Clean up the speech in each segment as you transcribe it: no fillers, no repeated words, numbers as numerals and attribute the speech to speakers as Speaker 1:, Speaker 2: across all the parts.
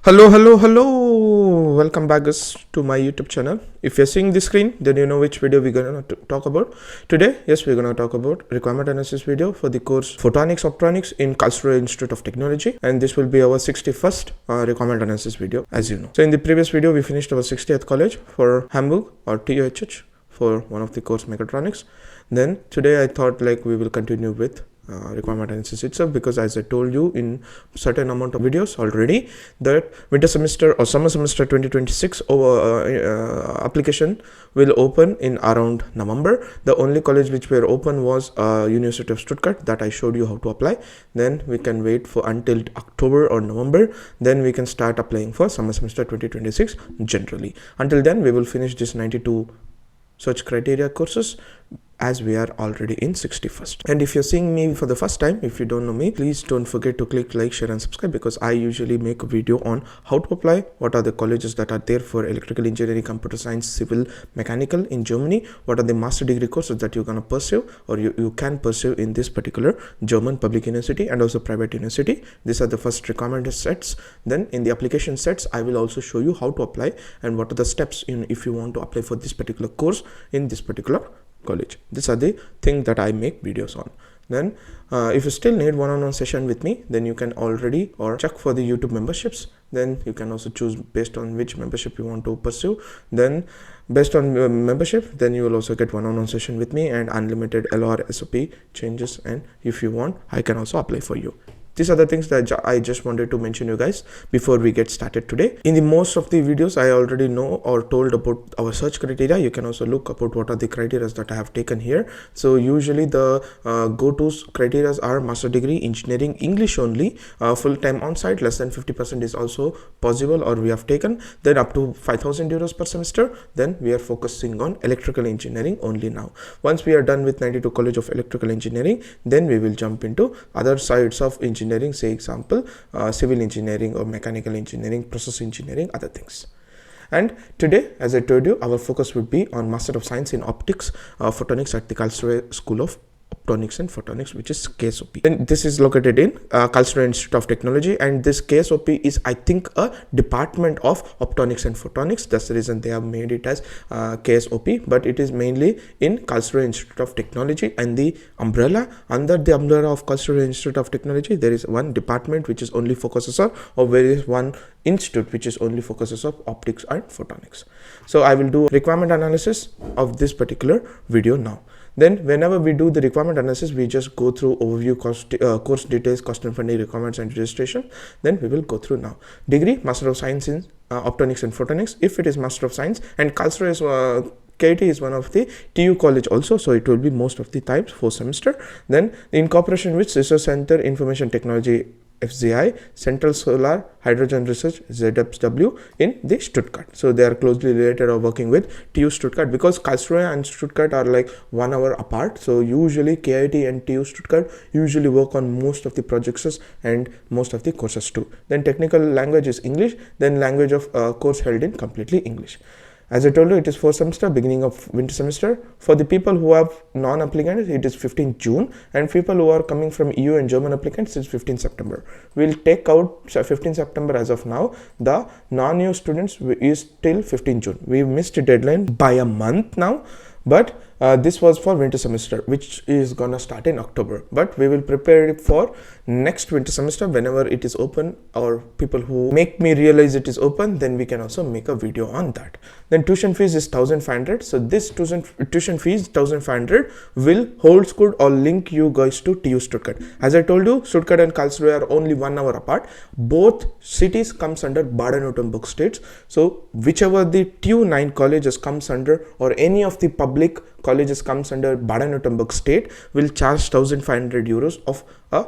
Speaker 1: Hello. Welcome back guys to my YouTube channel. If you're seeing the screen, then you know which video we're gonna talk about today. Yes, we're gonna talk about requirement analysis video for the course Photonics Optronics in Karlsruhe Institute of Technology, and this will be our 61st requirement analysis video, as you know. So in the previous video, we finished our 60th college for Hamburg or TOHH for one of the course mechatronics. Then today I thought like we will continue with requirement analysis itself, because as I told you in certain amount of videos already that winter semester or summer semester 2026 application will open in around November. The only college which were open was University of Stuttgart, that I showed you how to apply. Then we can wait for until October or November, then we can start applying for summer semester 2026 generally. Until then we will finish this 92 such criteria courses, as we are already in 61st. And if you're seeing me for the first time, if you don't know me, please don't forget to click like, share and subscribe, because I usually make a video on how to apply, what are the colleges that are there for electrical engineering, computer science, civil, mechanical in Germany, what are the master degree courses that you're gonna pursue or you can pursue in this particular German public university and also private university. These are the first requirement sets. Then in the application sets, I will also show you how to apply and what are the steps in if you want to apply for this particular course in this particular college. These are the things that I make videos on. Then if you still need one-on-one session with me, then you can already or check for the YouTube memberships. Then you can also choose based on which membership you want to pursue. Then based on membership, then you will also get one-on-one session with me and unlimited LOR SOP changes, and if you want, I can also apply for you. These are the things that I just wanted to mention you guys before we get started today. In the most of the videos I already know or told about our search criteria. You can also look about what are the criteria that I have taken here. So usually the go-to criteria are master degree, engineering, English only, full-time on-site, less than 50% is also possible or we have taken. Then up to 5,000 euros per semester. Then we are focusing on electrical engineering only now. Once we are done with 92 College of Electrical Engineering, then we will jump into other sides of engineering, say example civil engineering or mechanical engineering, process engineering, other things. And today, as I told you, our focus would be on Master of Science in Optics Photonics at the Karlsruhe School of Optronics and Photonics, which is KSOP. And this is located in Karlsruhe Institute of Technology, and this KSOP is, I think, a department of Optronics and Photonics. That's the reason they have made it as KSOP, but it is mainly in Karlsruhe Institute of Technology, and the umbrella, under the umbrella of Karlsruhe Institute of Technology, there is one department which is only focuses on, or there is one institute which is only focuses on optics and photonics. So I will do requirement analysis of this particular video now. Then whenever we do the requirement analysis, we just go through overview, course details, cost and funding requirements and registration. Then we will go through now. Degree, Master of Science in Optronics and Photonics. If it is Master of Science, and Karlsruhe is KT is one of the TU college also, so it will be most of the times 4 semester. Then in cooperation with Research Center Information Technology FZI, Central Solar Hydrogen Research ZFW in the Stuttgart. So they are closely related or working with TU Stuttgart, because Karlsruhe and Stuttgart are like 1 hour apart. So usually KIT and TU Stuttgart usually work on most of the projects and most of the courses too. Then technical language is English. Then language of course held in completely English. As I told you, it is 4 semester, beginning of winter semester. For the people who have non-applicants, it is 15 June, and people who are coming from EU and German applicants, it's 15 September. We'll take out 15 September as of now. The non-EU students is till 15 June. We missed the deadline by a month now, but this was for winter semester, which is gonna start in October, but we will prepare it for next winter semester whenever it is open, or people who make me realize it is open, then we can also make a video on that. Then tuition fees is 1,500. So this tuition fees 1,500 will hold good or link you guys to TU Stuttgart. As I told you, Stuttgart and Karlsruhe are only 1 hour apart. Both cities comes under Baden-Württemberg states. So whichever the TU 9 colleges comes under, or any of the public colleges comes under Baden-Württemberg state, will charge 1,500 euros of a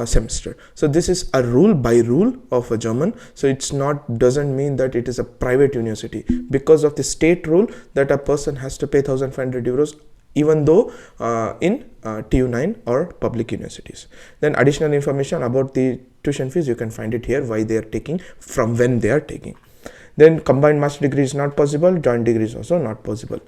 Speaker 1: semester. So this is a rule by rule of a German. So it's not, doesn't mean that it is a private university, because of the state rule that a person has to pay 1,500 euros even though in TU9 or public universities. Then additional information about the tuition fees, you can find it here, why they are taking, from when they are taking. Then combined master degree is not possible, joint degree is also not possible.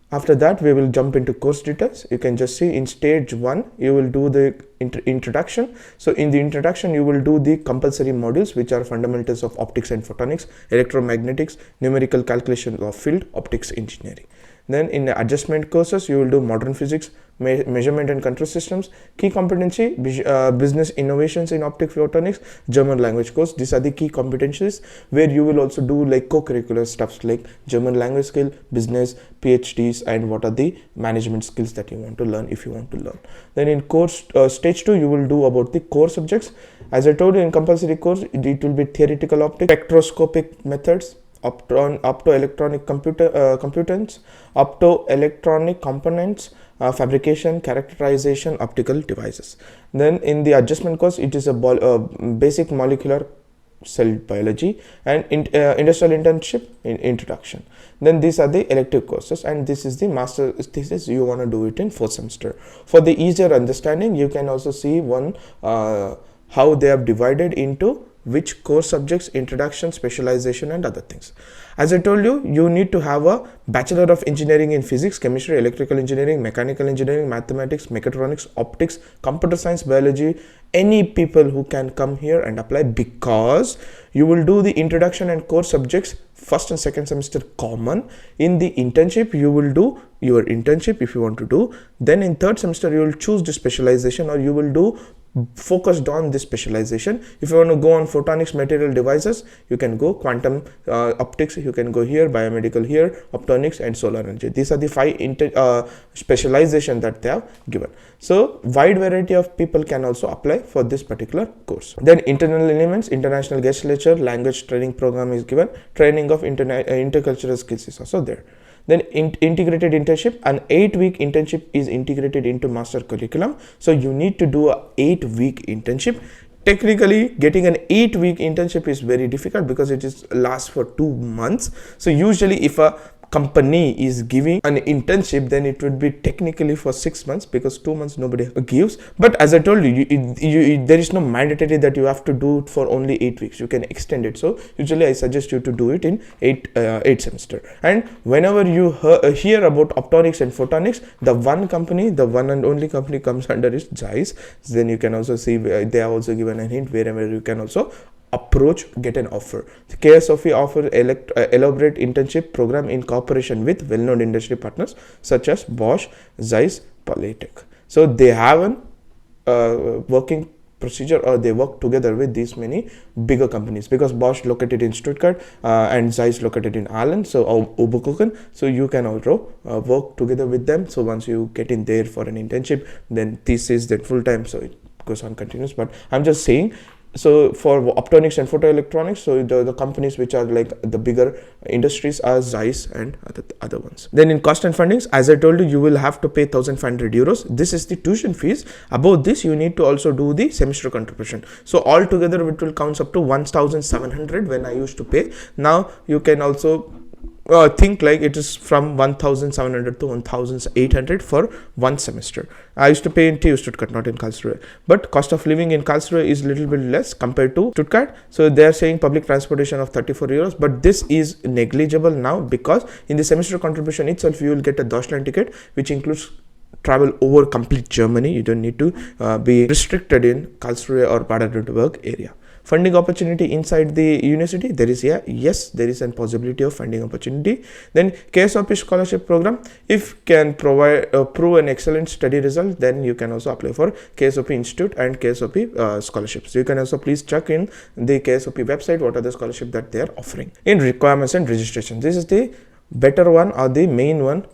Speaker 1: After that, we will jump into course details. You can just see in stage 1, you will do the introduction. So in the introduction, you will do the compulsory modules, which are fundamentals of optics and photonics, electromagnetics, numerical calculation of field, optics engineering. Then in the adjustment courses, you will do modern physics, measurement and control systems, key competency, business innovations in optics photonics, German language course. These are the key competencies where you will also do like co-curricular stuffs like German language skill, business, PhDs, and what are the management skills that you want to learn if you want to learn. Then in course stage 2, you will do about the core subjects. As I told you, in compulsory course, it will be theoretical optics, spectroscopic methods, optoelectronic computers, optoelectronic components, fabrication, characterization, optical devices. Then in the adjustment course, it is a basic molecular cell biology and industrial internship in introduction. Then these are the elective courses, and this is the master thesis. You want to do it in 4th semester. For the easier understanding, you can also see one how they have divided into which core subjects, introduction, specialization, and other things. As I told you, you need to have a Bachelor of Engineering in Physics, Chemistry, Electrical Engineering, Mechanical Engineering, Mathematics, Mechatronics, Optics, Computer Science, Biology. Any people who can come here and apply, because you will do the introduction and core subjects 1st and 2nd semester common. In the internship, you will do your internship if you want to do. Then in 3rd semester, you will choose the specialization, or you will do focused on this specialization. If you want to go on photonics, material devices, you can go quantum optics, you can go here, biomedical here, optonics, and solar energy. These are the 5 specialization that they have given. So wide variety of people can also apply for this particular course. Then internal elements, international guest lecture, language training program is given, training of intercultural skills is also there. Then integrated internship, an 8-week internship is integrated into master curriculum. So you need to do a 8-week internship. Technically, getting an 8-week internship is very difficult because it is lasts for 2 months. So usually if a company is giving an internship, then it would be technically for 6 months, because 2 months nobody gives. But as I told you, there is no mandatory that you have to do it for only 8 weeks. You can extend it. So usually I suggest you to do it in 8 semester. And whenever you hear about optonics and photonics, the one and only company comes under is Zeiss. Then you can also see they have also given a hint wherever you can also approach, get an offer. The KSOP offers elaborate internship program in cooperation with well-known industry partners such as Bosch, Zeiss, Polytech. So they have a working procedure, or they work together with these many bigger companies, because Bosch located in Stuttgart and Zeiss located in Aalen, so Oberkochen. So you can also work together with them. So once you get in there for an internship, then thesis, then full-time, so it goes on continuous. But I'm just saying, so for optonics and photoelectronics, so the companies which are like the bigger industries are Zeiss and other ones. Then in cost and fundings, as I told you, you will have to pay 1,500 euros. This is the tuition fees. Above this, you need to also do the semester contribution. So altogether, it will count up to 1,700 when I used to pay. Now you can also think like it is from 1,700 to 1,800 for 1 semester. I used to pay in TU Stuttgart, not in Karlsruhe. But cost of living in Karlsruhe is a little bit less compared to Stuttgart. So they are saying public transportation of 34 euros. But this is negligible now, because in the semester contribution itself, you will get a Deutschland ticket, which includes travel over complete Germany. You don't need to be restricted in Karlsruhe or Baden-Württemberg area. Funding opportunity inside the university, there is yes, there is a possibility of funding opportunity. Then KSOP scholarship program, if can prove an excellent study result, then you can also apply for KSOP Institute and KSOP scholarships. You can also please check in the KSOP website what are the scholarships that they are offering. In requirements and registration, this is the better one or the main one.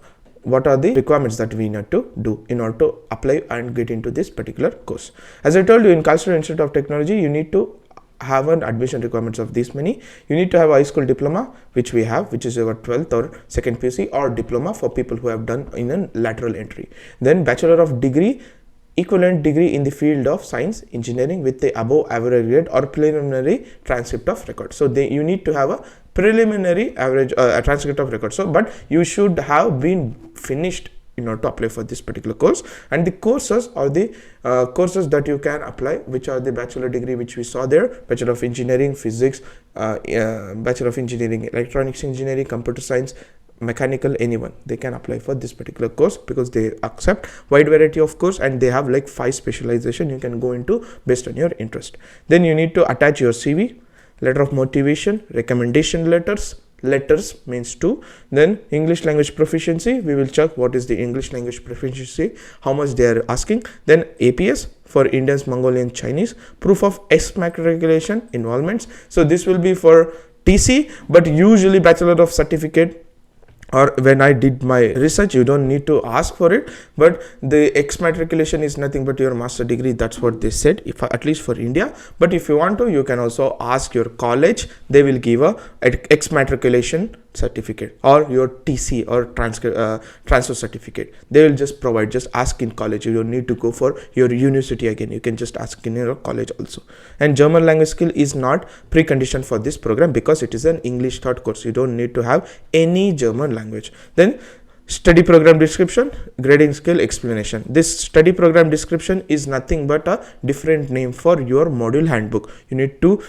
Speaker 1: What are the requirements that we need to do in order to apply and get into this particular course? As I told you, in Karlsruhe Institute of Technology, you need to have an admission requirements of this many. You need to have a high school diploma, which we have, which is your 12th or 2nd PUC, or diploma for people who have done in a lateral entry. Then bachelor of degree, equivalent degree in the field of science, engineering with the above average grade or preliminary transcript of record. So you need to have a preliminary average transcript of record. So but you should have been finished in order to apply for this particular course. And the courses are the courses that you can apply, which are the bachelor degree, which we saw there, Bachelor of Engineering Physics, Bachelor of Engineering Electronics Engineering, Computer Science, mechanical, anyone, they can apply for this particular course because they accept wide variety of course, and they have like 5 specialization you can go into based on your interest. Then you need to attach your CV, letter of motivation, recommendation letters means 2. Then English language proficiency, we will check what is the English language proficiency, how much they are asking. Then APS for Indians, Mongolian, Chinese, proof of exmatriculation involvements. So this will be for TC, but usually bachelor of certificate, or when I did my research, you don't need to ask for it, but the exmatriculation is nothing but your master degree. That's what they said, if at least for India. But if you want to, you can also ask your college. They will give a exmatriculation certificate, or your TC or transfer certificate. They will just provide. Just ask in college. You don't need to go for your university again. You can just ask in your college also. And German language skill is not precondition for this program because it is an English third course. You don't need to have any German language. Then study program description, grading scale explanation. This study program description is nothing but a different name for your module handbook. You need to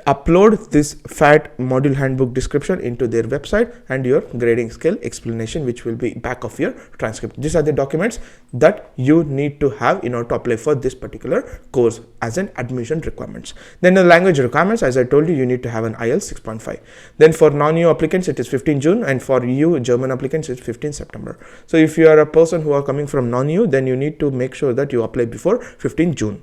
Speaker 1: upload this fat module handbook description into their website, and your grading scale explanation, which will be back of your transcript. These are the documents that you need to have in order to apply for this particular course as an admission requirements. Then the language requirements, as I told you need to have an IELTS 6.5. Then for non-EU applicants it is 15 June, and for EU German applicants it's 15 September. So if you are a person who are coming from non-EU, then you need to make sure that you apply before 15 June.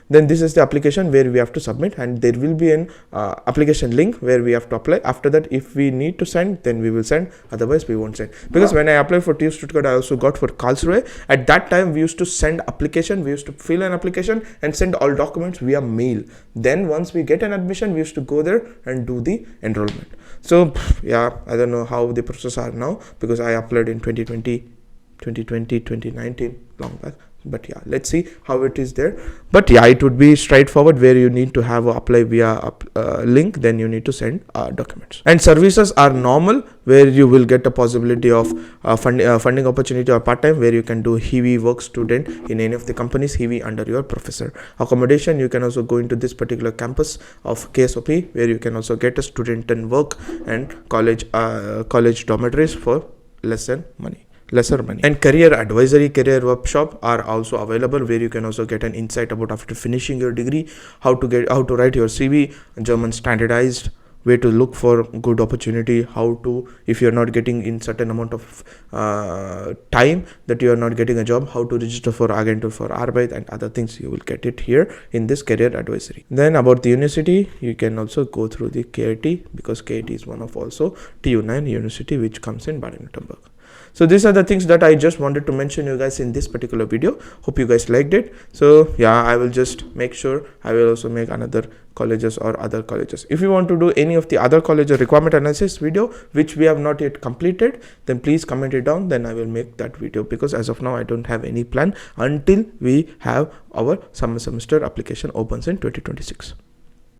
Speaker 1: Then this is the application where we have to submit, and there will be an application link where we have to apply. After that, if we need to send, then we will send, otherwise we won't send. Because when I applied for TU Stuttgart, I also got for Karlsruhe. At that time we used to send application, we used to fill an application and send all documents via mail. Then once we get an admission, we used to go there and do the enrollment. So yeah, I don't know how the process are now, because I applied in 2020, 2019, long back. But yeah, let's see how it is there. But yeah, it would be straightforward, where you need to have apply via link, then you need to send documents. And services are normal, where you will get a possibility of funding opportunity or part-time, where you can do heavy work student in any of the companies, heavy under your professor. Accommodation, you can also go into this particular campus of KSOP, where you can also get a student and work and college dormitories for lesser money. And career advisory, career workshop are also available, where you can also get an insight about, after finishing your degree, how to write your CV, German standardized, where to look for good opportunity, how to, if you're not getting in certain amount of time that you are not getting a job, how to register for Agentur for Arbeit and other things. You will get it here in this career advisory. Then about the university, you can also go through the KIT, because KIT is one of also TU9 university which comes in Baden-Württemberg. So these are the things that I just wanted to mention you guys in this particular video. Hope you guys liked it. So yeah, I will just make sure I will also make another colleges or other colleges. If you want to do any of the other college requirement analysis video which we have not yet completed, then please comment it down, then I will make that video, because as of now I don't have any plan until we have our summer semester application opens in 2026.